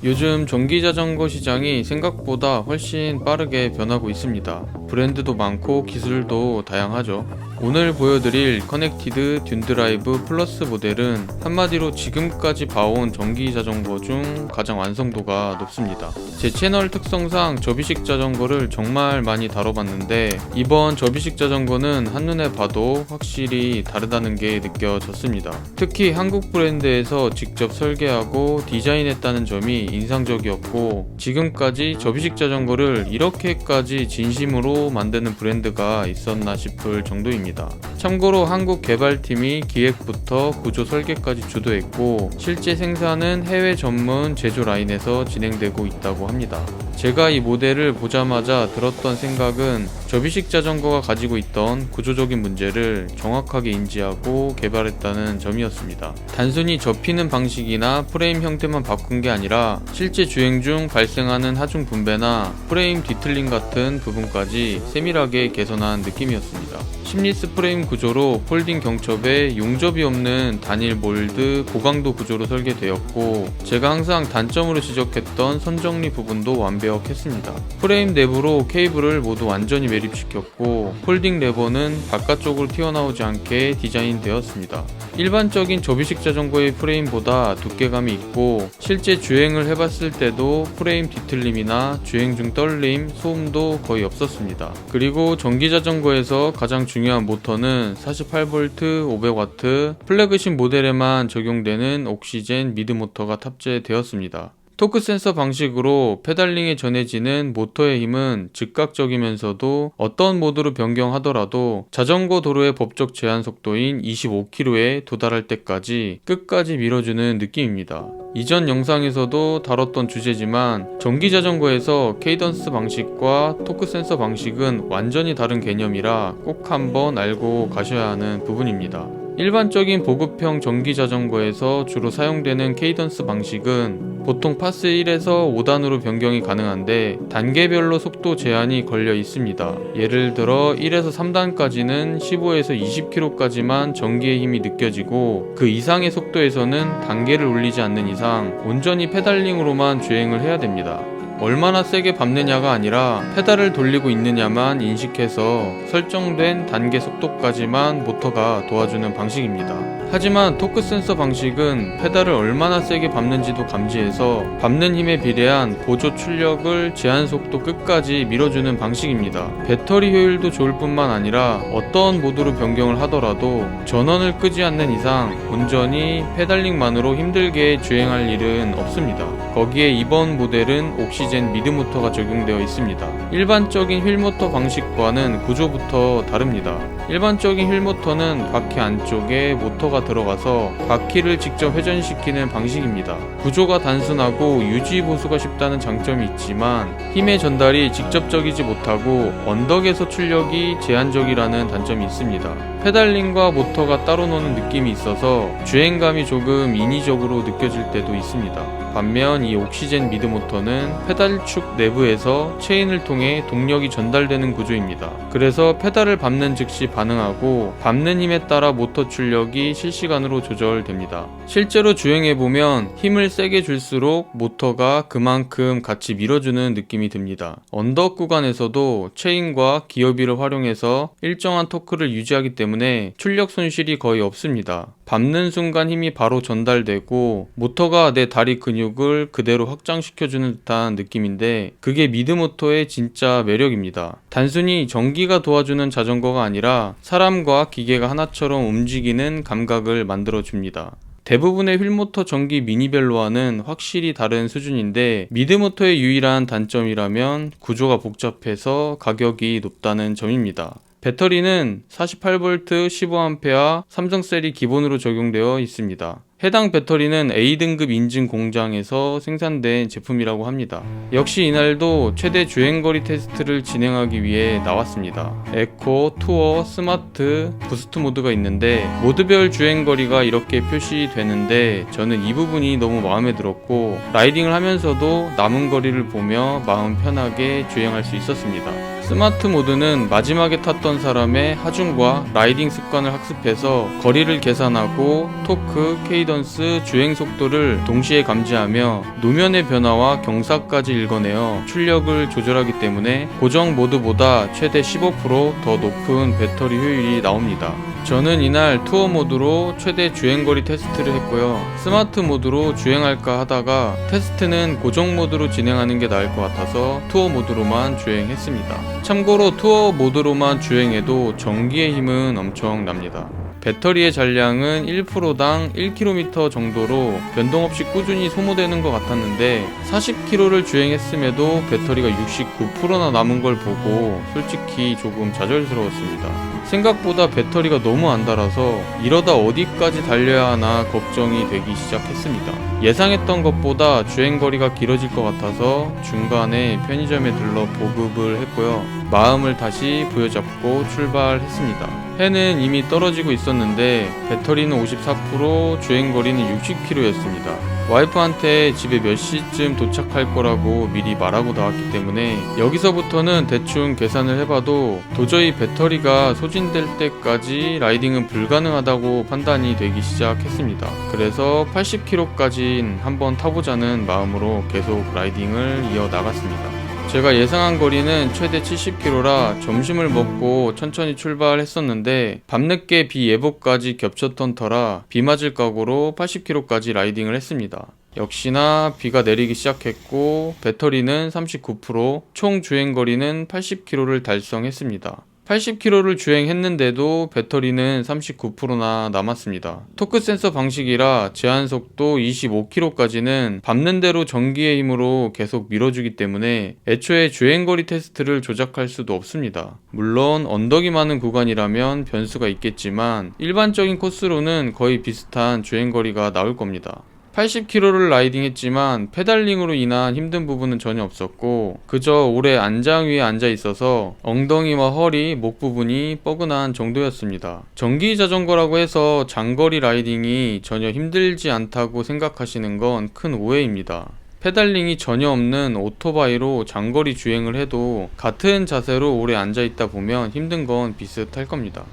요즘 전기자전거 시장이 생각보다 훨씬 빠르게 변하고 있습니다. 브랜드도 많고 기술도 다양하죠. 오늘 보여드릴 커넥티드 듄드라이브 플러스 모델은 한마디로 지금까지 봐온 전기자전거 중 가장 완성도가 높습니다. 제 채널 특성상 접이식 자전거를 정말 많이 다뤄봤는데 이번 접이식 자전거는 한눈에 봐도 확실히 다르다는 게 느껴졌습니다. 특히 한국 브랜드에서 직접 설계하고 디자인했다는 점이 인상적이었고, 지금까지 접이식 자전거를 이렇게까지 진심으로 만드는 브랜드가 있었나 싶을 정도입니다. 참고로 한국 개발팀이 기획부터 구조 설계까지 주도했고, 실제 생산은 해외 전문 제조 라인에서 진행되고 있다고 합니다. 제가 이 모델을 보자마자 들었던 생각은 접이식 자전거가 가지고 있던 구조적인 문제를 정확하게 인지하고 개발했다는 점이었습니다. 단순히 접히는 방식이나 프레임 형태만 바꾼 게 아니라 실제 주행 중 발생하는 하중 분배나 프레임 뒤틀림 같은 부분까지 세밀하게 개선한 느낌이었습니다. 10리스 프레임 구조로 폴딩 경첩에 용접이 없는 단일 몰드 고강도 구조로 설계되었고, 제가 항상 단점으로 지적했던 선정리 부분도 완벽했습니다. 프레임 내부로 케이블을 모두 완전히 매립시켰고, 폴딩 레버는 바깥쪽으로 튀어나오지 않게 디자인되었습니다. 일반적인 접이식 자전거의 프레임보다 두께감이 있고, 실제 주행을 해봤을 때도 프레임 뒤틀림이나 주행 중 떨림, 소음도 거의 없었습니다. 그리고 전기자전거에서 가장 중요한 모터는 48V 500W 플래그십 모델에만 적용되는 옥시젠 미드 모터가 탑재되었습니다. 토크 센서 방식으로 페달링에 전해지는 모터의 힘은 즉각적이면서도 어떤 모드로 변경하더라도 자전거 도로의 법적 제한 속도인 25km에 도달할 때까지 끝까지 밀어주는 느낌입니다. 이전 영상에서도 다뤘던 주제지만 전기자전거에서 케이던스 방식과 토크 센서 방식은 완전히 다른 개념이라 꼭 한번 알고 가셔야 하는 부분입니다. 일반적인 보급형 전기자전거에서 주로 사용되는 케이던스 방식은 보통 파스 1에서 5단으로 변경이 가능한데 단계별로 속도 제한이 걸려 있습니다. 예를 들어 1에서 3단까지는 15에서 20km까지만 전기의 힘이 느껴지고, 그 이상의 속도에서는 단계를 올리지 않는 이상 온전히 페달링으로만 주행을 해야 됩니다. 얼마나 세게 밟느냐가 아니라 페달을 돌리고 있느냐만 인식해서 설정된 단계 속도까지만 모터가 도와주는 방식입니다. 하지만 토크 센서 방식은 페달을 얼마나 세게 밟는지도 감지해서 밟는 힘에 비례한 보조 출력을 제한 속도 끝까지 밀어주는 방식입니다. 배터리 효율도 좋을 뿐만 아니라 어떤 모드로 변경을 하더라도 전원을 끄지 않는 이상 온전히 페달링만으로 힘들게 주행할 일은 없습니다. 거기에 이번 모델은 옥시젠 미드 모터가 적용되어 있습니다. 일반적인 휠 모터 방식과는 구조부터 다릅니다. 일반적인 휠 모터는 바퀴 안쪽에 모터가 들어가서 바퀴를 직접 회전시키는 방식입니다. 구조가 단순하고 유지 보수가 쉽다는 장점이 있지만 힘의 전달이 직접적이지 못하고 언덕에서 출력이 제한적이라는 단점이 있습니다. 페달링과 모터가 따로 노는 느낌이 있어서 주행감이 조금 인위적으로 느껴질 때도 있습니다. 반면 이 옥시젠 미드 모터는 페달축 내부에서 체인을 통해 동력이 전달되는 구조입니다. 그래서 페달을 밟는 즉시 반응하고 밟는 힘에 따라 모터 출력이 실시간으로 조절됩니다. 실제로 주행해보면 힘을 세게 줄수록 모터가 그만큼 같이 밀어주는 느낌이 듭니다. 언덕 구간에서도 체인과 기어비를 활용해서 일정한 토크를 유지하기 때문에 출력 손실이 거의 없습니다. 밟는 순간 힘이 바로 전달되고 모터가 내 다리 근육을 그대로 확장시켜주는 듯한 느낌인데, 그게 미드모터의 진짜 매력입니다. 단순히 전기가 도와주는 자전거가 아니라 사람과 기계가 하나처럼 움직이는 감각을 만들어줍니다. 대부분의 휠모터 전기 미니벨로와는 확실히 다른 수준인데, 미드모터의 유일한 단점이라면 구조가 복잡해서 가격이 높다는 점입니다. 배터리는 48V 15A 삼성셀이 기본으로 적용되어 있습니다. 해당 배터리는 A등급 인증 공장에서 생산된 제품이라고 합니다. 역시 이날도 최대 주행거리 테스트를 진행하기 위해 나왔습니다. 에코, 투어, 스마트, 부스트 모드가 있는데 모드별 주행거리가 이렇게 표시되는데 저는 이 부분이 너무 마음에 들었고, 라이딩을 하면서도 남은 거리를 보며 마음 편하게 주행할 수 있었습니다. 스마트 모드는 마지막에 탔던 사람의 하중과 라이딩 습관을 학습해서 거리를 계산하고 토크, 케이던스, 주행 속도를 동시에 감지하며 노면의 변화와 경사까지 읽어내어 출력을 조절하기 때문에 고정 모드보다 최대 15% 더 높은 배터리 효율이 나옵니다. 저는 이날 투어 모드로 최대 주행거리 테스트를 했고요. 스마트 모드로 주행할까 하다가 테스트는 고정 모드로 진행하는 게 나을 것 같아서 투어 모드로만 주행했습니다. 참고로 투어 모드로만 주행해도 전기의 힘은 엄청납니다. 배터리의 잔량은 1%당 1km 정도로 변동 없이 꾸준히 소모되는 것 같았는데 40km를 주행했음에도 배터리가 69%나 남은 걸 보고 솔직히 조금 좌절스러웠습니다. 생각보다 배터리가 너무 안 닳아서 이러다 어디까지 달려야 하나 걱정이 되기 시작했습니다. 예상했던 것보다 주행거리가 길어질 것 같아서 중간에 편의점에 들러 보급을 했고요. 마음을 다시 부여잡고 출발했습니다. 해는 이미 떨어지고 있었는데 배터리는 54%, 주행거리는 60km였습니다. 와이프한테 집에 몇 시쯤 도착할 거라고 미리 말하고 나왔기 때문에 여기서부터는 대충 계산을 해봐도 도저히 배터리가 소진될 때까지 라이딩은 불가능하다고 판단이 되기 시작했습니다. 그래서 80km까지 한번 타보자는 마음으로 계속 라이딩을 이어나갔습니다. 제가 예상한 거리는 최대 70km라 점심을 먹고 천천히 출발했었는데 밤늦게 비 예보까지 겹쳤던 터라 비 맞을 각오로 80km까지 라이딩을 했습니다. 역시나 비가 내리기 시작했고 배터리는 39%, 총 주행거리는 80km를 달성했습니다. 80km를 주행했는데도 배터리는 39%나 남았습니다. 토크 센서 방식이라 제한속도 25km까지는 밟는 대로 전기의 힘으로 계속 밀어주기 때문에 애초에 주행거리 테스트를 조작할 수도 없습니다. 물론 언덕이 많은 구간이라면 변수가 있겠지만 일반적인 코스로는 거의 비슷한 주행거리가 나올 겁니다. 80km를 라이딩했지만 페달링으로 인한 힘든 부분은 전혀 없었고 그저 오래 안장 위에 앉아 있어서 엉덩이와 허리, 목 부분이 뻐근한 정도였습니다. 전기 자전거라고 해서 장거리 라이딩이 전혀 힘들지 않다고 생각하시는 건 큰 오해입니다. 페달링이 전혀 없는 오토바이로 장거리 주행을 해도 같은 자세로 오래 앉아 있다 보면 힘든 건 비슷할 겁니다.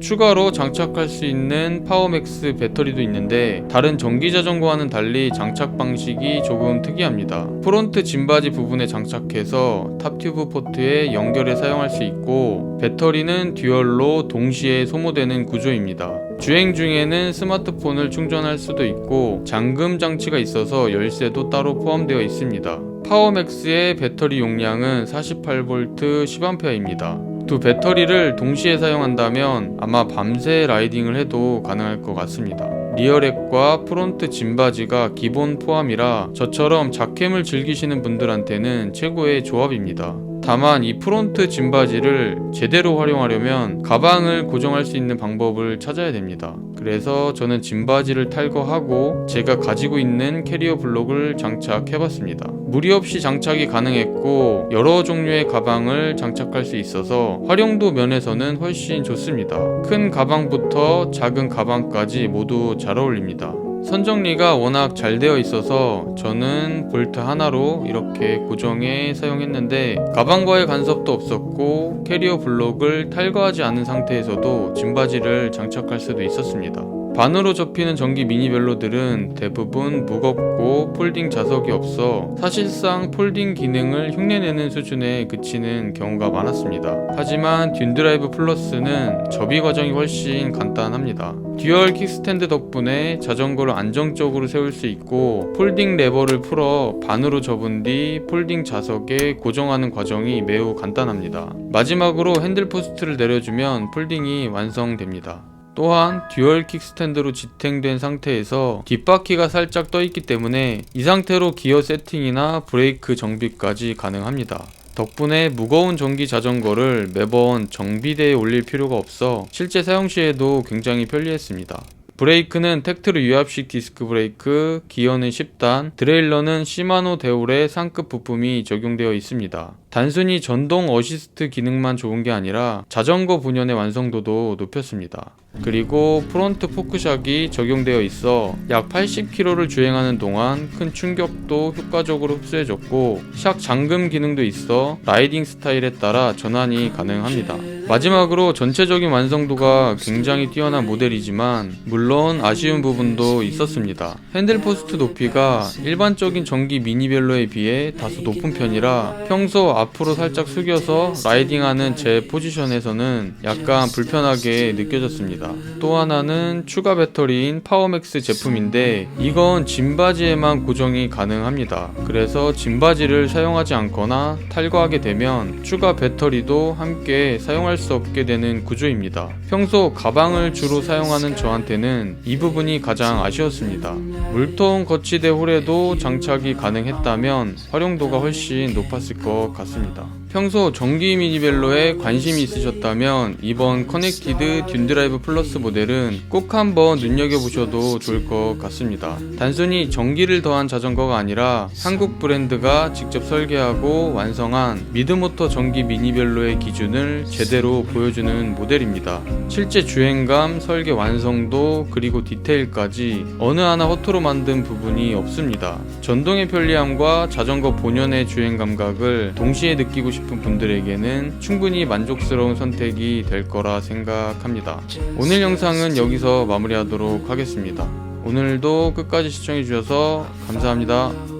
추가로 장착할 수 있는 파워맥스 배터리도 있는데 다른 전기자전거와는 달리 장착 방식이 조금 특이합니다. 프론트 짐바지 부분에 장착해서 탑튜브 포트에 연결해 사용할 수 있고 배터리는 듀얼로 동시에 소모되는 구조입니다. 주행 중에는 스마트폰을 충전할 수도 있고 잠금 장치가 있어서 열쇠도 따로 포함되어 있습니다. 파워맥스의 배터리 용량은 48V 10A입니다. 두 배터리를 동시에 사용한다면 아마 밤새 라이딩을 해도 가능할 것 같습니다. 리어렉과 프론트 짐바지가 기본 포함이라 저처럼 자캠을 즐기시는 분들한테는 최고의 조합입니다. 다만 이 프론트 짐바지를 제대로 활용하려면 가방을 고정할 수 있는 방법을 찾아야 됩니다. 그래서 저는 짐바지를 탈거하고 제가 가지고 있는 캐리어 블록을 장착해봤습니다. 무리 없이 장착이 가능했고 여러 종류의 가방을 장착할 수 있어서 활용도 면에서는 훨씬 좋습니다. 큰 가방부터 작은 가방까지 모두 잘 어울립니다. 선정리가 워낙 잘 되어 있어서 저는 볼트 하나로 이렇게 고정해 사용했는데 가방과의 간섭도 없었고 캐리어 블록을 탈거하지 않은 상태에서도 짐바지를 장착할 수도 있었습니다. 반으로 접히는 전기 미니벨로들은 대부분 무겁고 폴딩 자석이 없어 사실상 폴딩 기능을 흉내내는 수준에 그치는 경우가 많았습니다. 하지만 듄드라이브 플러스는 접이 과정이 훨씬 간단합니다. 듀얼 킥스탠드 덕분에 자전거를 안정적으로 세울 수 있고 폴딩 레버를 풀어 반으로 접은 뒤 폴딩 자석에 고정하는 과정이 매우 간단합니다. 마지막으로 핸들 포스트를 내려주면 폴딩이 완성됩니다. 또한 듀얼 킥스탠드로 지탱된 상태에서 뒷바퀴가 살짝 떠있기 때문에 이 상태로 기어 세팅이나 브레이크 정비까지 가능합니다. 덕분에 무거운 전기 자전거를 매번 정비대에 올릴 필요가 없어 실제 사용 시에도 굉장히 편리했습니다. 브레이크는 텍트르 유압식 디스크 브레이크, 기어는 10단, 드레일러는 시마노 데올의 상급 부품이 적용되어 있습니다. 단순히 전동 어시스트 기능만 좋은 게 아니라 자전거 분연의 완성도도 높였습니다. 그리고 프론트 포크샥이 적용되어 있어 약 80km를 주행하는 동안 큰 충격도 효과적으로 흡수해줬고, 샥 잠금 기능도 있어 라이딩 스타일에 따라 전환이 가능합니다. 마지막으로 전체적인 완성도가 굉장히 뛰어난 모델이지만 물론 아쉬운 부분도 있었습니다. 핸들 포스트 높이가 일반적인 전기 미니벨로에 비해 다소 높은 편이라 평소 앞으로 살짝 숙여서 라이딩하는 제 포지션에서는 약간 불편하게 느껴졌습니다. 또 하나는 추가 배터리인 파워맥스 제품인데 이건 짐바지에만 고정이 가능합니다. 그래서 짐바지를 사용하지 않거나 탈거하게 되면 추가 배터리도 함께 사용할 수 없게 되는 구조입니다. 평소 가방을 주로 사용하는 저한테는 이 부분이 가장 아쉬웠습니다. 물통 거치대 홀에도 장착이 가능했다면 활용도가 훨씬 높았을 것 같습니다. 평소 전기 미니벨로에 관심이 있으셨다면 이번 커넥티드 듄드라이브 플러스 모델은 꼭 한번 눈여겨보셔도 좋을 것 같습니다. 단순히 전기를 더한 자전거가 아니라 한국 브랜드가 직접 설계하고 완성한 미드모터 전기 미니벨로의 기준을 제대로 보여주는 모델입니다. 실제 주행감, 설계 완성도, 그리고 디테일까지 어느 하나 허투루 만든 부분이 없습니다. 전동의 편리함과 자전거 본연의 주행 감각을 동시에 느끼고 싶은 분들에게는 충분히 만족스러운 선택이 될 거라 생각합니다. 오늘 영상은 여기서 마무리하도록 하겠습니다. 오늘도 끝까지 시청해주셔서 감사합니다.